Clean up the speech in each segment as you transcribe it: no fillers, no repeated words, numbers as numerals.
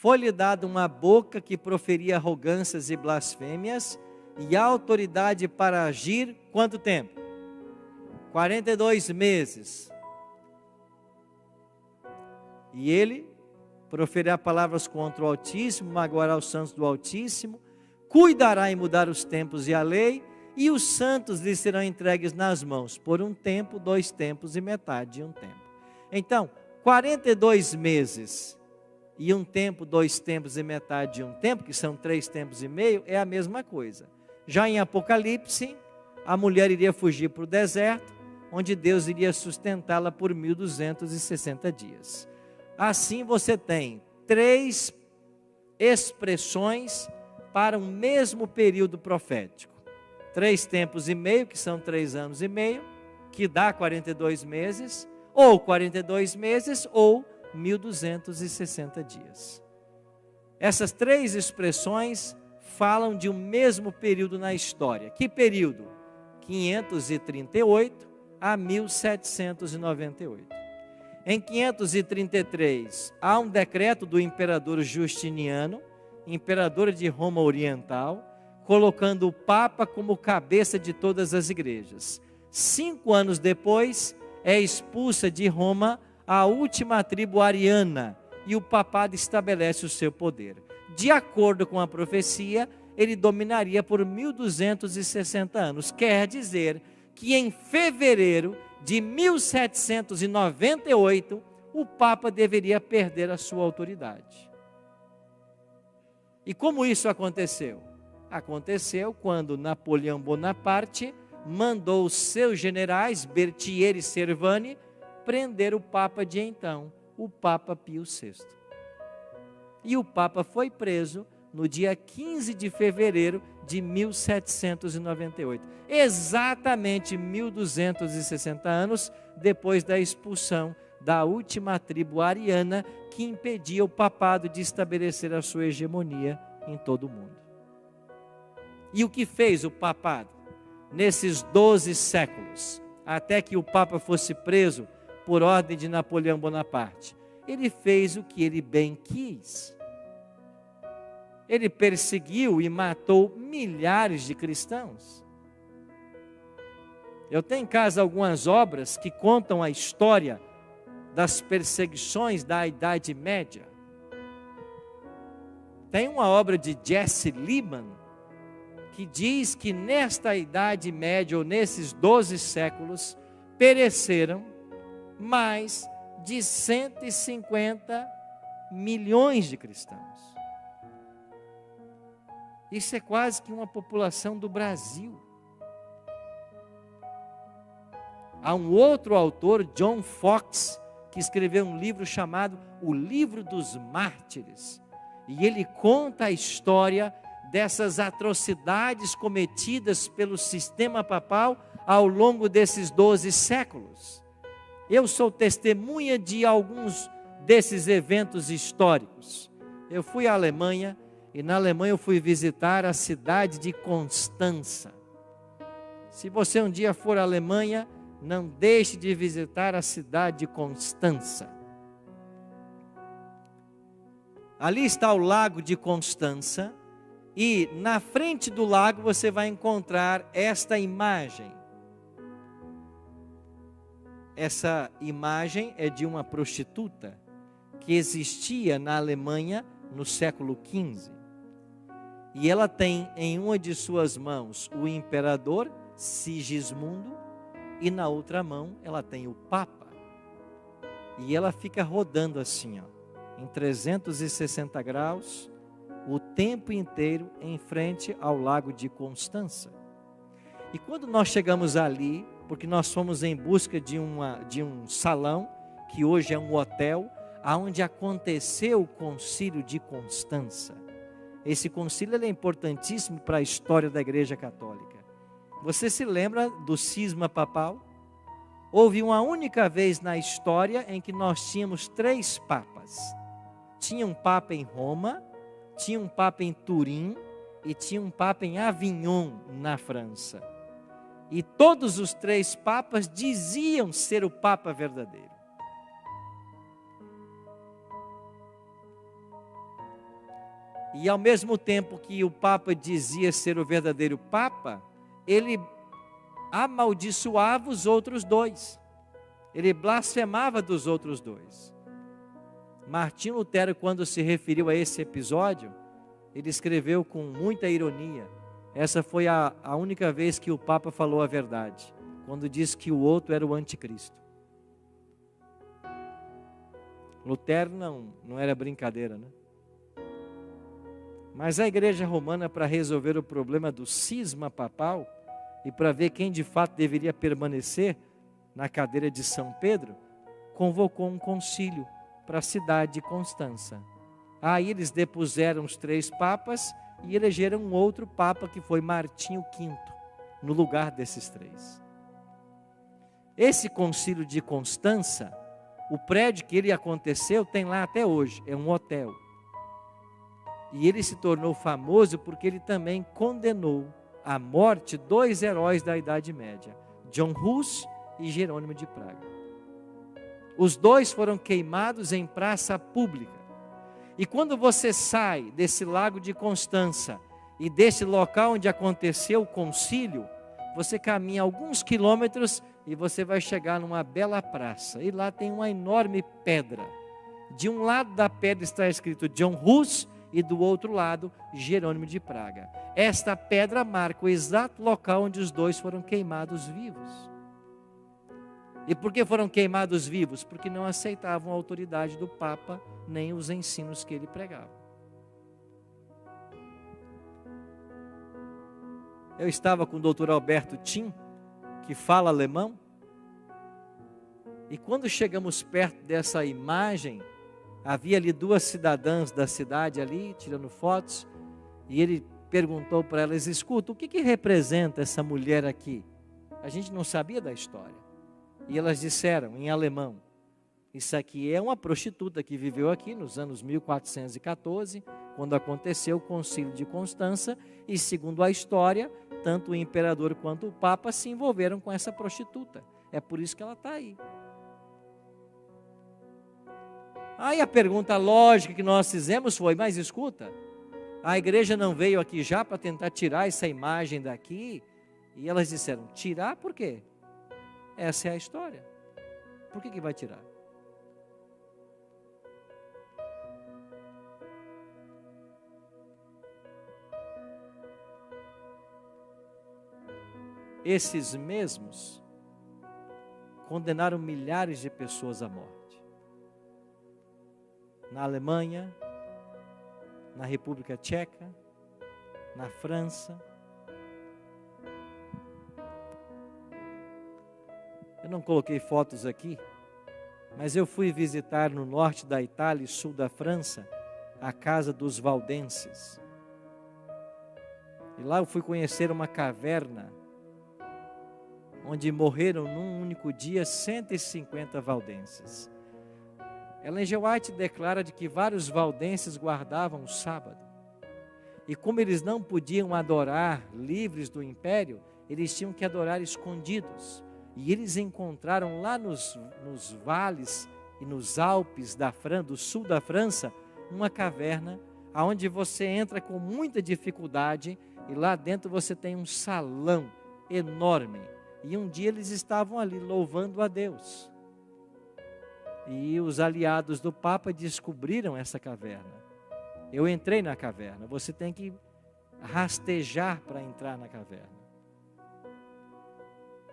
foi-lhe dada uma boca que proferia arrogâncias e blasfêmias, e autoridade para agir, quanto tempo? 42 meses. E ele proferirá palavras contra o Altíssimo, magoará os santos do Altíssimo, cuidará em mudar os tempos e a lei, e os santos lhe serão entregues nas mãos, por um tempo, 2 tempos e metade de um tempo. Então, 42 meses e um tempo, 2 tempos e metade de um tempo, que são 3 tempos e meio, é a mesma coisa. Já em Apocalipse, a mulher iria fugir para o deserto, onde Deus iria sustentá-la por 1260 dias. Assim você tem 3 expressões para um mesmo período profético. 3 tempos e meio, que são 3 anos e meio, que dá 42 meses, ou 42 meses, ou 1260 dias. Essas 3 expressões falam de um mesmo período na história. Que período? 538 a 1798. Em 533, há um decreto do imperador Justiniano, imperador de Roma Oriental, colocando o Papa como cabeça de todas as igrejas. 5 anos depois, é expulsa de Roma a última tribo ariana, e o papado estabelece o seu poder. De acordo com a profecia, ele dominaria por 1260 anos. Quer dizer que em fevereiro de 1798, o Papa deveria perder a sua autoridade. E como isso aconteceu? Aconteceu quando Napoleão Bonaparte mandou os seus generais, Berthier e Servani, prender o Papa de então, o Papa Pio VI. E o Papa foi preso no dia 15 de fevereiro de 1798. Exatamente 1260 anos depois da expulsão da última tribo ariana que impedia o papado de estabelecer a sua hegemonia em todo o mundo. E o que fez o papado nesses 12 séculos, até que o Papa fosse preso por ordem de Napoleão Bonaparte? Ele fez o que ele bem quis. Ele perseguiu e matou milhares de cristãos. Eu tenho em casa algumas obras que contam a história das perseguições da Idade Média. Tem uma obra de Jesse Liman que diz que nesta Idade Média, ou nesses 12 séculos, pereceram mais de 150 milhões de cristãos. Isso é quase que uma população do Brasil. Há um outro autor, John Fox, que escreveu um livro chamado O Livro dos Mártires. E ele conta a história dessas atrocidades cometidas pelo sistema papal ao longo desses 12 séculos. Eu sou testemunha de alguns desses eventos históricos. Eu fui à Alemanha, e na Alemanha eu fui visitar a cidade de Constança. Se você um dia for à Alemanha, não deixe de visitar a cidade de Constança. Ali está o lago de Constança, e na frente do lago você vai encontrar esta imagem. Essa imagem é de uma prostituta que existia na Alemanha no século XV. E ela tem em uma de suas mãos o imperador Sigismundo, e na outra mão ela tem o Papa. E ela fica rodando assim, em 360 graus, o tempo inteiro em frente ao lago de Constança. E quando nós chegamos ali, porque nós fomos em busca de um salão, que hoje é um hotel, onde aconteceu o concílio de Constança. Esse concílio é importantíssimo para a história da Igreja Católica. Você se lembra do cisma papal? Houve uma única vez na história em que nós tínhamos 3 papas. Tinha um papa em Roma, tinha um papa em Turim e tinha um papa em Avignon, na França. E todos os 3 papas diziam ser o papa verdadeiro. E ao mesmo tempo que o Papa dizia ser o verdadeiro Papa, ele amaldiçoava os outros dois. Ele blasfemava dos outros dois. Martinho Lutero, quando se referiu a esse episódio, ele escreveu com muita ironia. Essa foi a única vez que o Papa falou a verdade, quando disse que o outro era o anticristo. Lutero não era brincadeira, né? Mas a Igreja Romana, para resolver o problema do cisma papal e para ver quem de fato deveria permanecer na cadeira de São Pedro, convocou um concílio para a cidade de Constança. Aí eles depuseram os 3 papas e elegeram um outro papa, que foi Martinho V, no lugar desses 3. Esse concílio de Constança, o prédio que ele aconteceu tem lá até hoje, é um hotel. E ele se tornou famoso porque ele também condenou à morte 2 heróis da Idade Média, John Hus e Jerônimo de Praga. Os 2 foram queimados em praça pública. E quando você sai desse lago de Constança e desse local onde aconteceu o concílio, você caminha alguns quilômetros e você vai chegar numa bela praça. E lá tem uma enorme pedra. De um lado da pedra está escrito John Hus e do outro lado Jerônimo de Praga. Esta pedra marca o exato local onde os 2 foram queimados vivos. E por que foram queimados vivos? Porque não aceitavam a autoridade do Papa, nem os ensinos que ele pregava. Eu estava com o Dr. Alberto Tim, que fala alemão, e quando chegamos perto dessa imagem, havia ali 2 cidadãs da cidade ali, tirando fotos, e ele perguntou para elas: escuta, o que representa essa mulher aqui? A gente não sabia da história. E elas disseram em alemão: isso aqui é uma prostituta que viveu aqui nos anos 1414, quando aconteceu o concílio de Constança, e segundo a história, tanto o imperador quanto o Papa se envolveram com essa prostituta. É por isso que ela está aí. Aí a pergunta lógica que nós fizemos foi: mas escuta, a igreja não veio aqui já para tentar tirar essa imagem daqui? E elas disseram: tirar por quê? Essa é a história. Por que vai tirar? Esses mesmos condenaram milhares de pessoas à morte. Na Alemanha, na República Tcheca, na França. Eu não coloquei fotos aqui, mas eu fui visitar no norte da Itália e sul da França a casa dos valdenses. E lá eu fui conhecer uma caverna onde morreram num único dia 150 valdenses. Ellen G. White declara de que vários valdenses guardavam o sábado. E como eles não podiam adorar livres do império, eles tinham que adorar escondidos. E eles encontraram lá nos vales e nos Alpes do sul da França, uma caverna onde você entra com muita dificuldade e lá dentro você tem um salão enorme. E um dia eles estavam ali louvando a Deus. E os aliados do Papa descobriram essa caverna. Eu entrei na caverna. Você tem que rastejar para entrar na caverna.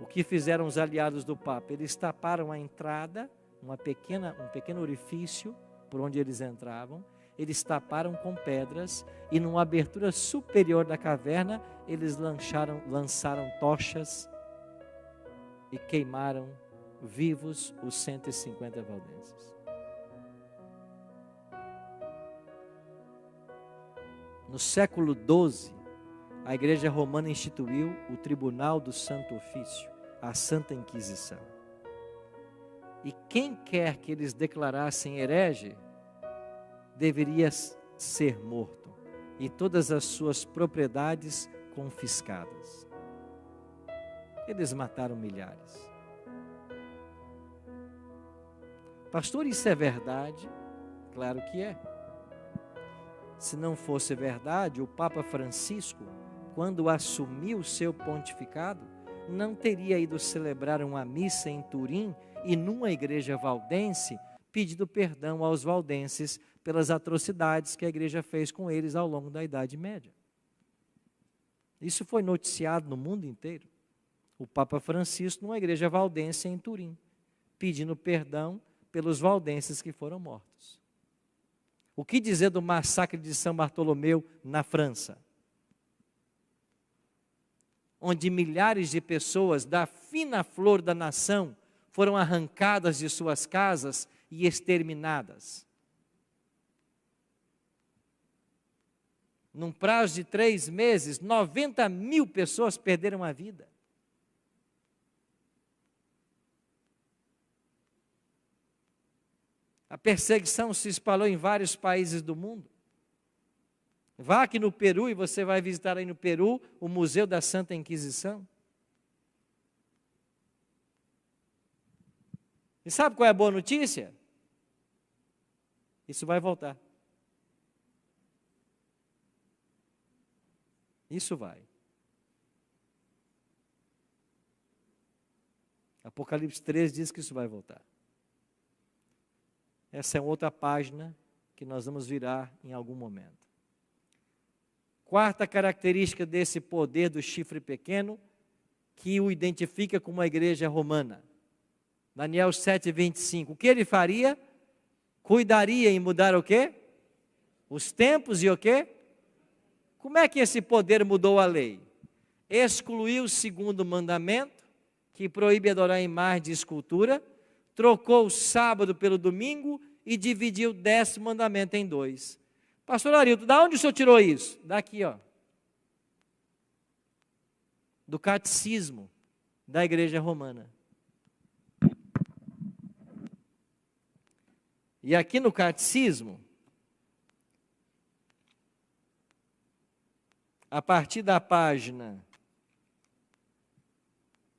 O que fizeram os aliados do Papa? Eles taparam a entrada, um pequeno orifício por onde eles entravam. Eles taparam com pedras e numa abertura superior da caverna, eles lançaram tochas e queimaram vivos os 150 valdenses. No século XII, a Igreja Romana instituiu o Tribunal do Santo Ofício, a Santa Inquisição. E quem quer que eles declarassem herege, deveria ser morto e todas as suas propriedades confiscadas. Eles mataram milhares. Pastor, isso é verdade? Claro que é. se não fosse verdade, o Papa Francisco, quando assumiu o seu pontificado, não teria ido celebrar uma missa em Turim e numa igreja valdense, pedindo perdão aos valdenses pelas atrocidades que a igreja fez com eles ao longo da Idade Média. Isso foi noticiado no mundo inteiro. O Papa Francisco numa igreja valdense em Turim, pedindo perdão pelos valdenses que foram mortos. O que dizer do massacre de São Bartolomeu na França? Onde milhares de pessoas da fina flor da nação foram arrancadas de suas casas e exterminadas. Num prazo de 3 meses, 90.000 pessoas perderam a vida. A perseguição se espalhou em vários países do mundo. Vá aqui no Peru e você vai visitar aí no Peru o Museu da Santa Inquisição. E sabe qual é a boa notícia? Isso vai voltar. Isso vai. Apocalipse 3 diz que isso vai voltar. Essa é outra página que nós vamos virar em algum momento. Quarta característica desse poder do chifre pequeno, que o identifica como a igreja romana. Daniel 7:25. O que ele faria? Cuidaria em mudar o quê? Os tempos e o quê? Como é que esse poder mudou a lei? Excluiu o segundo mandamento, que proíbe adorar em imagem de escultura, trocou o sábado pelo domingo e dividiu o 10º mandamento em 2. Pastor Arilton, de onde o senhor tirou isso? Daqui, ó. Do catecismo da igreja romana. E aqui no catecismo, a partir da página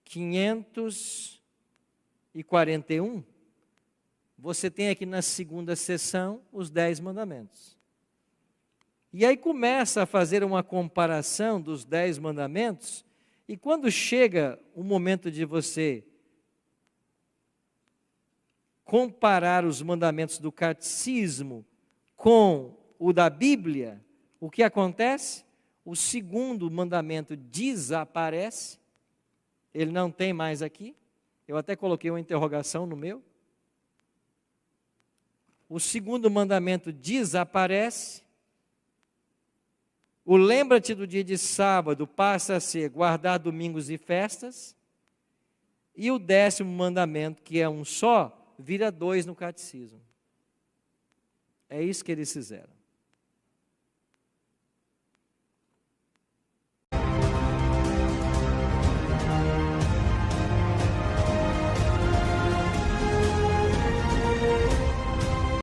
541, você tem aqui na segunda seção os 10 mandamentos. E aí começa a fazer uma comparação dos 10 mandamentos, e quando chega o momento de você comparar os mandamentos do catecismo com o da Bíblia, o que acontece? O segundo mandamento desaparece, ele não tem mais aqui. Eu até coloquei uma interrogação no meu. O segundo mandamento desaparece. O lembra-te do dia de sábado passa a ser guardar domingos e festas. E o 10º mandamento, que é um só, vira 2 no catecismo. É isso que eles fizeram.